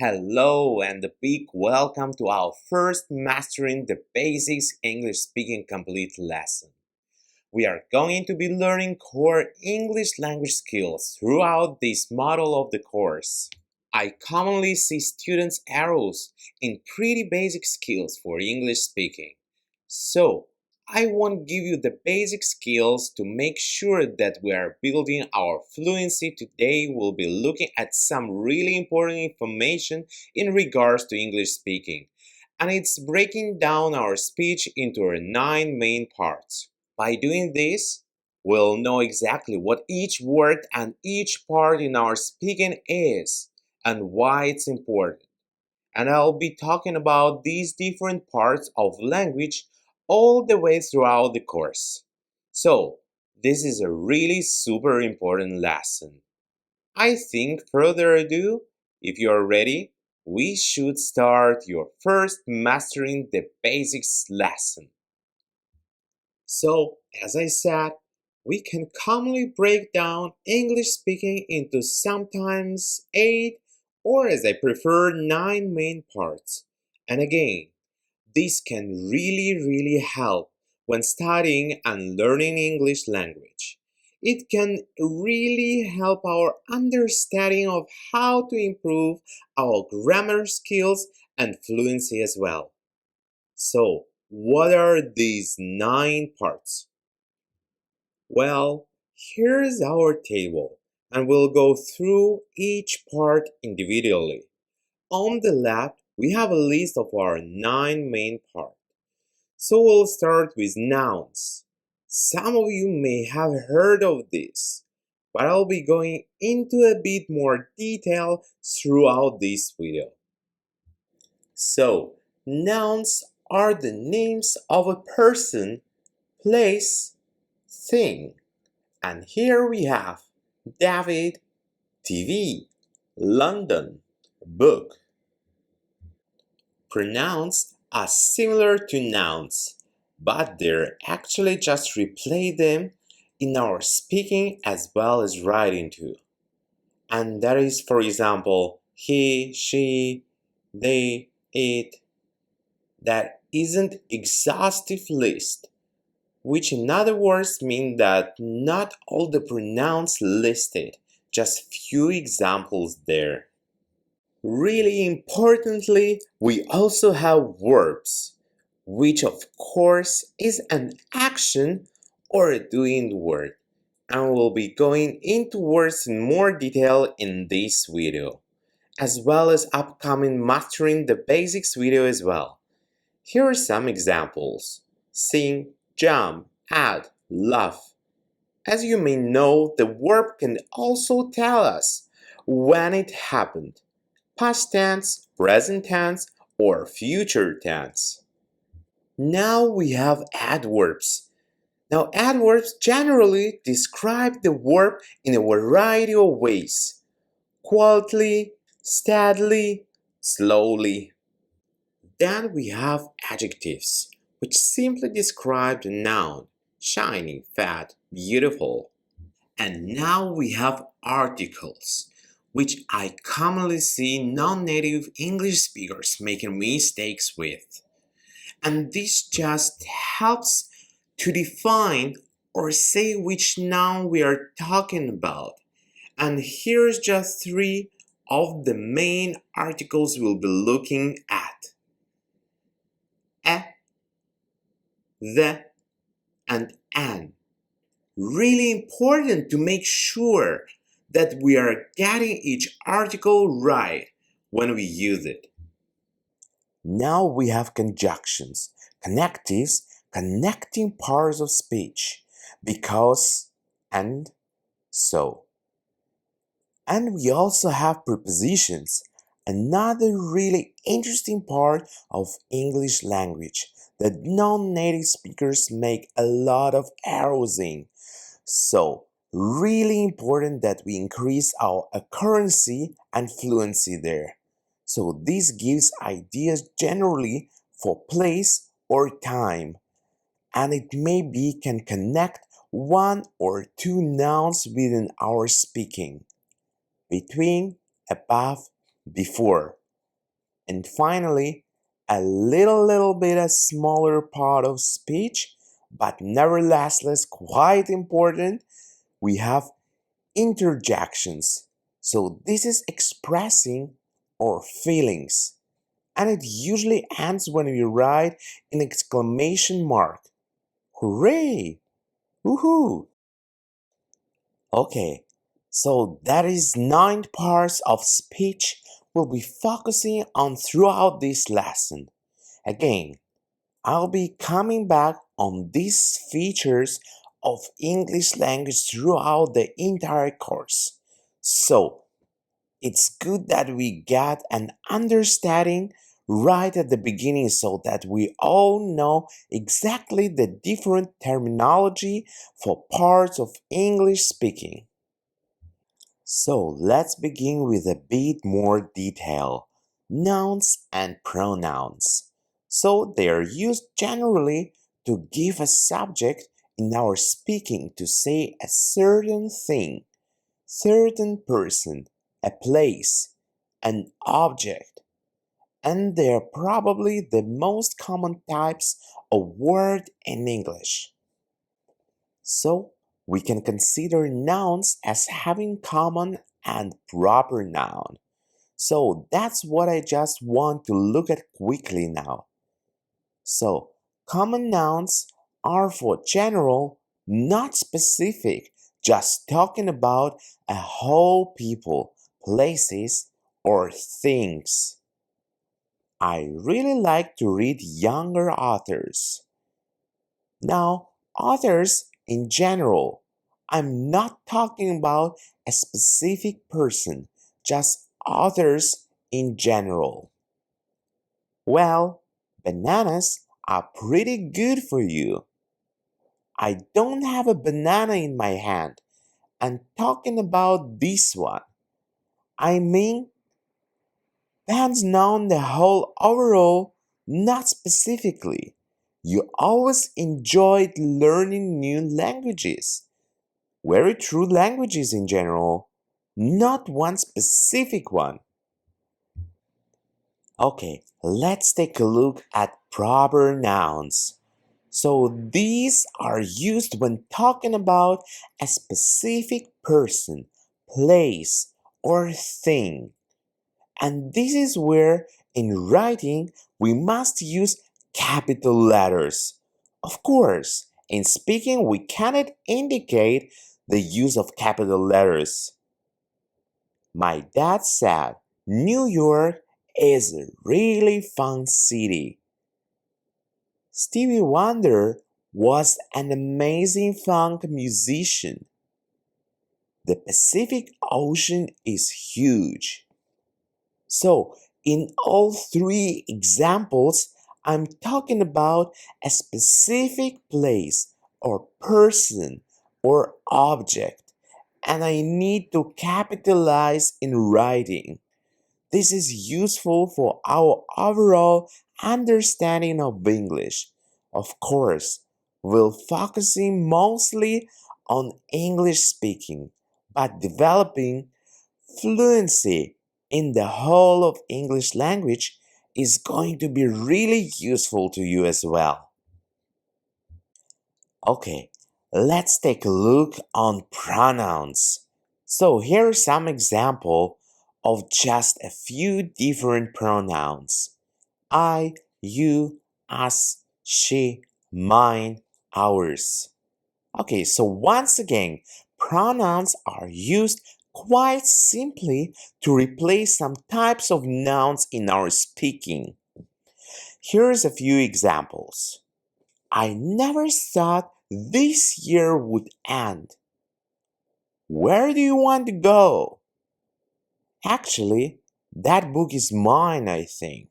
Hello and a big welcome to our first Mastering the Basics English Speaking Complete lesson. We are going to be learning core English language skills throughout this module of the course. I commonly see students' errors in pretty basic skills for English speaking. So, I want to give you the basic skills to make sure that we are building our fluency. Today we'll be looking at some really important information in regards to English speaking, and it's breaking down our speech into our 9 main parts. By doing this, we'll know exactly what each word and each part in our speaking is and why it's important. And I'll be talking about these different parts of language all the way throughout the course. So, this is a really super important lesson. I think further ado, if you are ready, we should start your first Mastering the Basics lesson. So, as I said, we can commonly break down English speaking into sometimes 8 or, as I prefer, 9 main parts. And again, this can really help when studying and learning English language. It can really help our understanding of how to improve our grammar skills and fluency as well. So, what are these 9 parts? Well, here's our table, and we'll go through each part individually. On the left, we have a list of our 9 main parts. So we'll start with nouns. Some of you may have heard of this, but I'll be going into a bit more detail throughout this video. So, nouns are the names of a person, place, thing. And here we have David, TV, London, book. Pronouns are similar to nouns, but they're actually just replay them in our speaking as well as writing too. And that is, for example, he, she, they, it. That isn't exhaustive list, which in other words mean that not all the pronouns listed, just few examples there. Really importantly, we also have verbs, which of course is an action or a doing word, and we'll be going into words in more detail in this video, as well as upcoming Mastering the Basics video as well. Here are some examples: sing, jump, add, laugh. As you may know, the verb can also tell us when it happened: past tense, present tense, or future tense. Now we have adverbs. Now adverbs generally describe the verb in a variety of ways: quietly, steadily, slowly. Then we have adjectives, which simply describe the noun: shiny, fat, beautiful. And now we have articles, which I commonly see non-native English speakers making mistakes with. And this just helps to define or say which noun we are talking about. And here's just 3 of the main articles we'll be looking at: a, the, and an. Really important to make sure that we are getting each article right when we use it. Now we have conjunctions, connectives, connecting parts of speech: because, and, so. And we also have prepositions, another really interesting part of English language that non-native speakers make a lot of errors in. So, really important that we increase our accuracy and fluency there. So this gives ideas generally for place or time, and it maybe can connect 1 or 2 nouns within our speaking: between, above, before. And finally, a little bit a smaller part of speech, but nevertheless quite important, we have interjections. So this is expressing our feelings. And it usually ends when we write an exclamation mark. Hooray! Woohoo! Okay, so that is 9 parts of speech we'll be focusing on throughout this lesson. Again, I'll be coming back on these features of English language throughout the entire course. So, it's good that we got an understanding right at the beginning so that we all know exactly the different terminology for parts of English speaking. So let's begin with a bit more detail. Nouns and pronouns. So they are used generally to give a subject in our speaking to say a certain thing, certain person, a place, an object. And they are probably the most common types of word in English. So we can consider nouns as having common and proper noun. So that's what I just want to look at quickly now. So common nouns are for general, not specific, just talking about a whole people, places, or things. I really like to read younger authors. Now, authors in general, I'm not talking about a specific person, just authors in general. Well, bananas are pretty good for you. I don't have a banana in my hand. I'm talking about this one. I mean, hands down the whole overall, not specifically. You always enjoyed learning new languages. Very true languages in general, not one specific one. Okay, let's take a look at proper nouns. So these are used when talking about a specific person, place, or thing. And this is where, in writing, we must use capital letters. Of course, in speaking, we cannot indicate the use of capital letters. My dad said, New York is a really fun city. Stevie Wonder was an amazing funk musician. The Pacific Ocean is huge. So, in all 3 examples, I'm talking about a specific place or person or object, and I need to capitalize in writing. This is useful for our overall understanding of English. Of course, we're focusing mostly on English speaking, but developing fluency in the whole of English language is going to be really useful to you as well. Okay, let's take a look on pronouns. So here are some example of just a few different pronouns. I, you, us, she, mine, ours. Okay, so once again, pronouns are used quite simply to replace some types of nouns in our speaking. Here's a few examples. I never thought this year would end. Where do you want to go? Actually, that book is mine, I think.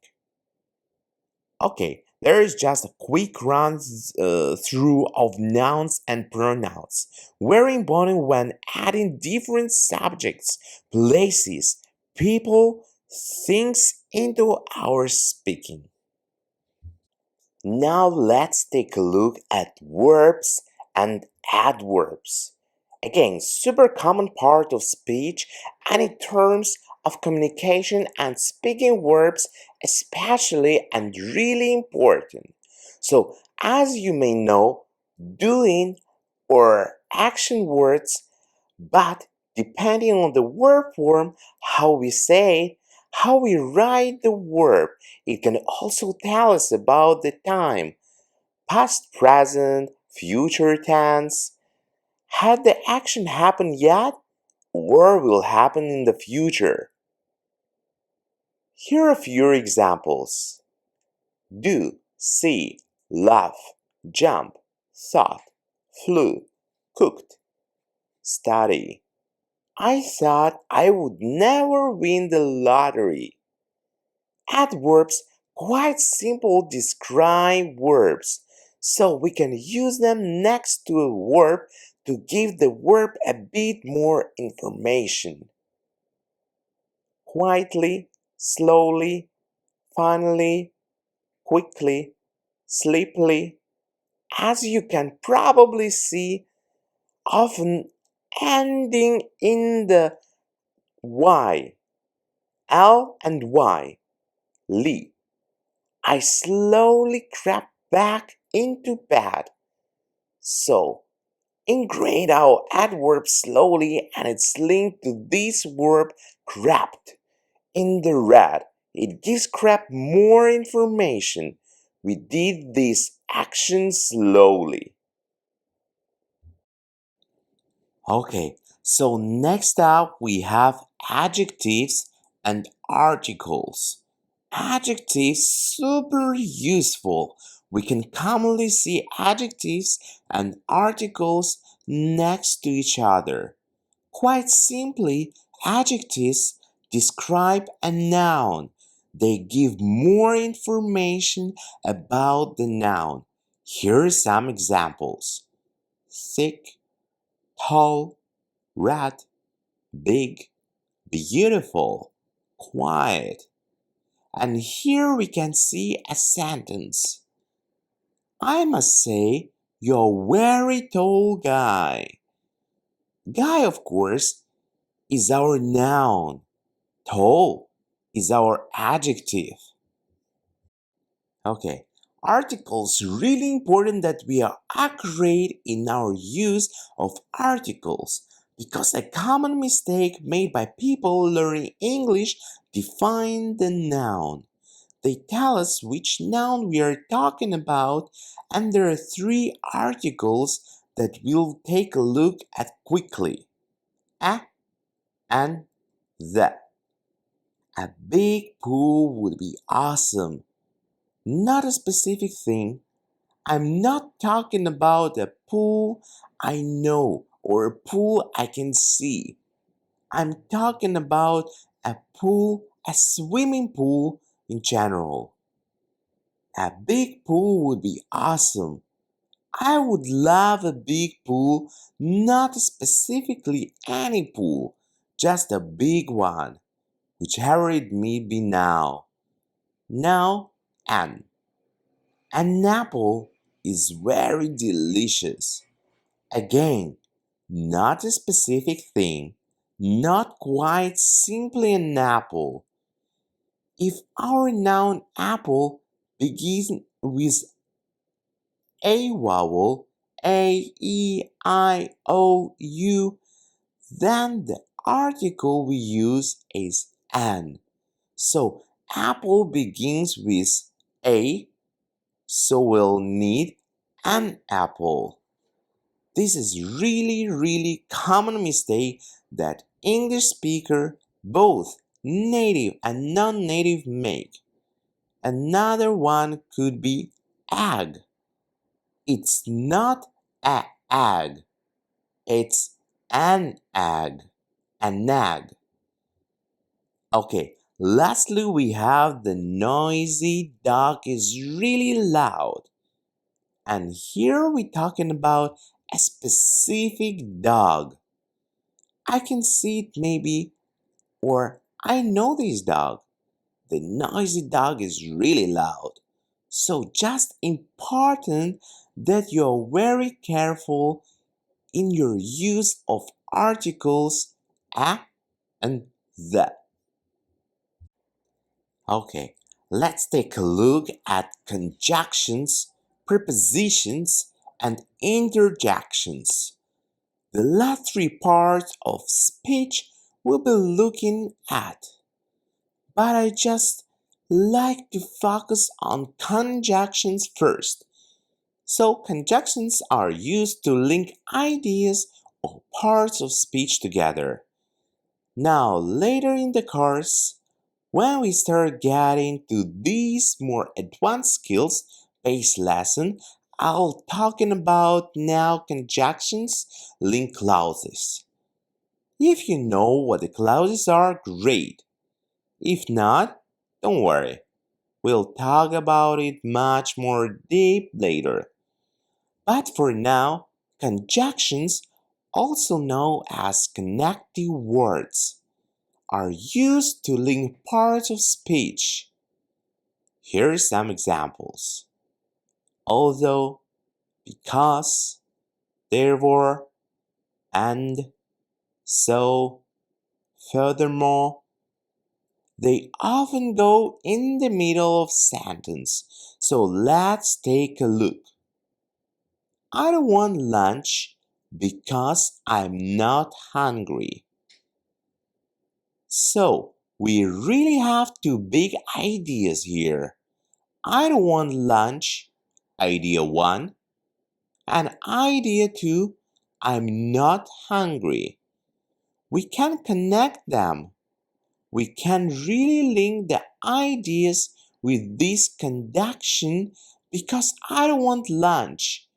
Okay, there is just a quick run through of nouns and pronouns. Very important when adding different subjects, places, people, things into our speaking. Now let's take a look at verbs and adverbs. Again, super common part of speech and in terms of communication and speaking verbs especially and really important. So, as you may know, doing or action words, but depending on the verb form, how we say it, how we write the verb, it can also tell us about the time, past, present, future tense. Had the action happened yet, or will happen in the future? Here are a few examples. Do, see, laugh, jump, thought, flew, cooked, study. I thought I would never win the lottery. Adverbs, quite simple describe verbs, so we can use them next to a verb to give the verb a bit more information. Quietly, slowly, finally, quickly, sleepily. As you can probably see, often ending in the Y, L and Y, Lee. I slowly crept back into bed. So, ingrain our adverb slowly and it's linked to this verb crept. In the red, it gives crept more information. We did this action slowly. Okay, so next up we have adjectives and articles. Adjectives super useful. We can commonly see adjectives and articles next to each other. Quite simply, adjectives describe a noun. They give more information about the noun. Here are some examples. Thick, tall, red, big, beautiful, quiet. And here we can see a sentence. I must say, you're a very tall guy. Guy, of course, is our noun. Tall is our adjective. Okay, articles really important that we are accurate in our use of articles because a common mistake made by people learning English define the noun. They tell us which noun we are talking about, and there are three articles that we'll take a look at quickly. A and the. A big pool would be awesome. Not a specific thing. I'm not talking about a pool I know or a pool I can see. I'm talking about a pool, a swimming pool in general. A big pool would be awesome. I would love a big pool, not specifically any pool, just a big one, whichever it may be now. Now, an apple is very delicious. Again, not a specific thing, not quite simply an apple. If our noun apple begins with a vowel, A, E, I, O, U, then the article we use is an. So apple begins with A, so we'll need an apple. This is really common mistake that English speaker, both native and non-native make. Another one could be egg. It's not a egg. It's an egg. An egg. Okay, lastly we have the noisy dog is really loud. And here we're talking about a specific dog. I can see it maybe, or I know this dog. The noisy dog is really loud. So just important that you're very careful in your use of articles a and the. Okay, let's take a look at conjunctions, prepositions, and interjections. The last three parts of speech we'll be looking at. But I just like to focus on conjunctions first. So conjunctions are used to link ideas or parts of speech together. Now later in the course, when we start getting to these more advanced skills based lesson, I'll talking about now conjunctions, link clauses. If you know what the clauses are, great. If not, don't worry. We'll talk about it much more deep later. But for now, conjunctions, also known as connective words, are used to link parts of speech. Here are some examples. Although, because, therefore, and, so, furthermore. They often go in the middle of sentence. So let's take a look. I don't want lunch because I'm not hungry. So we really have two big ideas here. I don't want lunch, idea 1, and idea 2, I'm not hungry. We can connect them. We can really link the ideas with this conjunction because I don't want lunch.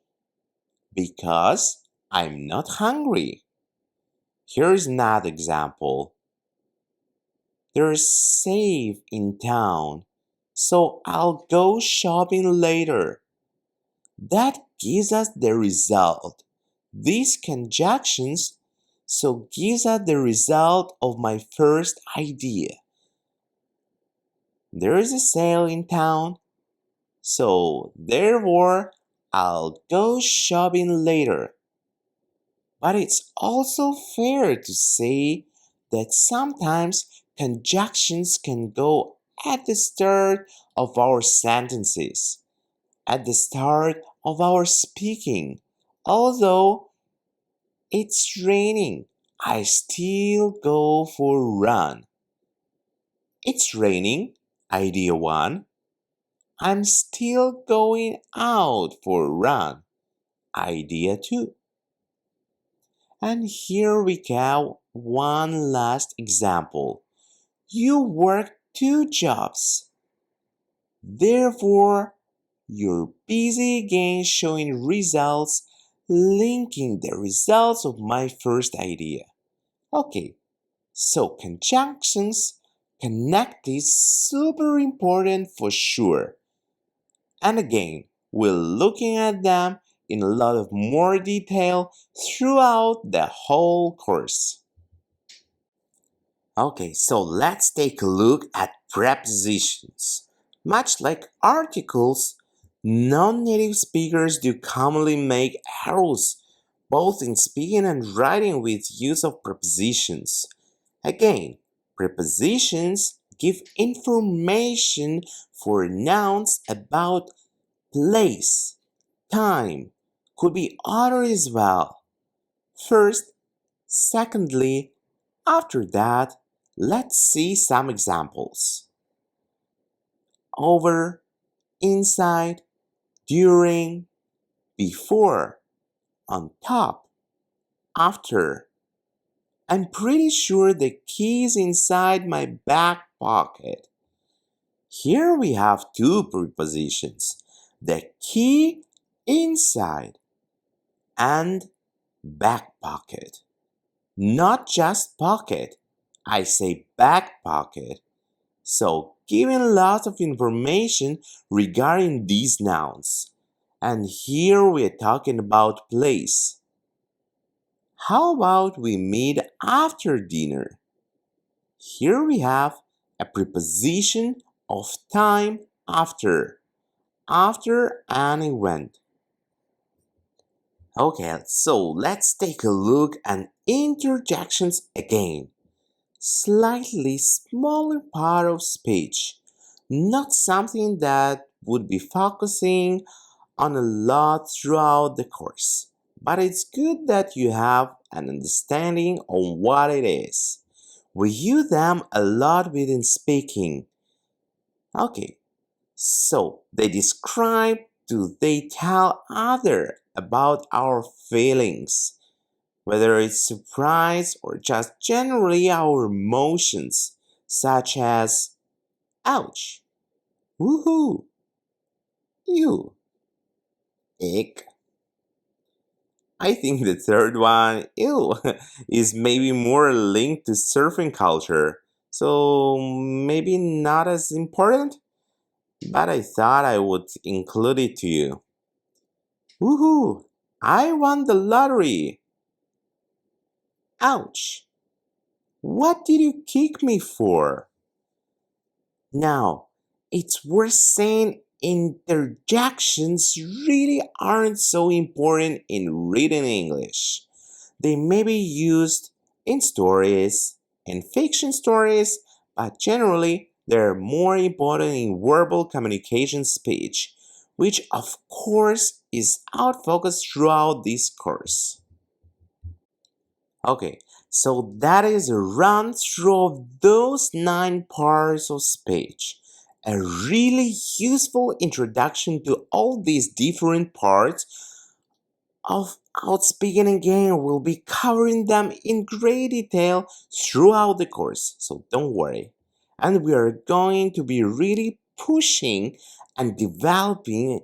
Because I'm not hungry. Here's another example. There's sale in town, so I'll go shopping later. That gives us the result. These conjunctions so gives us the result of my first idea. There is a sale in town, so therefore I'll go shopping later. But it's also fair to say that sometimes conjunctions can go at the start of our sentences, at the start of our speaking. Although it's raining, I still go for a run. It's raining, idea 1. I'm still going out for a run, idea 2. And here we go, one last example. You work 2 jobs. Therefore, you're busy again showing results, linking the results of my first idea. Okay, so conjunctions connect is super important for sure. And again, we're looking at them in a lot of more detail throughout the whole course. Okay, so let's take a look at prepositions. Much like articles, non-native speakers do commonly make errors both in speaking and writing with use of prepositions. Again, prepositions give information for nouns about place, time, could be order as well. First, secondly, after that, let's see some examples. Over, inside, during, before, on top, after. I'm pretty sure the key is inside my back pocket. Here we have 2 prepositions. The key inside and back pocket. Not just pocket, I say back pocket. So giving lots of information regarding these nouns. And here we are talking about place. How about we meet after dinner? Here we have a preposition of time after an event. Okay, so let's take a look at interjections again. Slightly smaller part of speech, not something that would be focusing on a lot throughout the course. But it's good that you have an understanding on what it is. We use them a lot within speaking. Okay, so they describe, do they tell other about our feelings, whether it's surprise or just generally our emotions, such as ouch, woohoo, ew, ick. I think the third one, ew, is maybe more linked to surfing culture, so maybe not as important, but I thought I would include it to you. Woohoo! I won the lottery! Ouch! What did you kick me for? Now, it's worth saying interjections really aren't so important in written English. They may be used in stories and fiction stories, but generally they're more important in verbal communication speech, which of course is out focused throughout this course. Okay, so that is a run through of those 9 parts of speech. A really useful introduction to all these different parts of outspeaking again. We'll be covering them in great detail throughout the course, so don't worry. And we are going to be really pushing and developing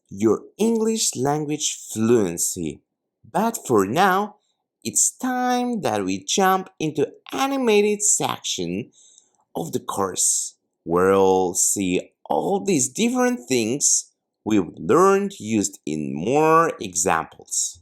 your English language fluency. But for now, it's time that we jump into animated section of the course, where we'll see all these different things we've learned used in more examples.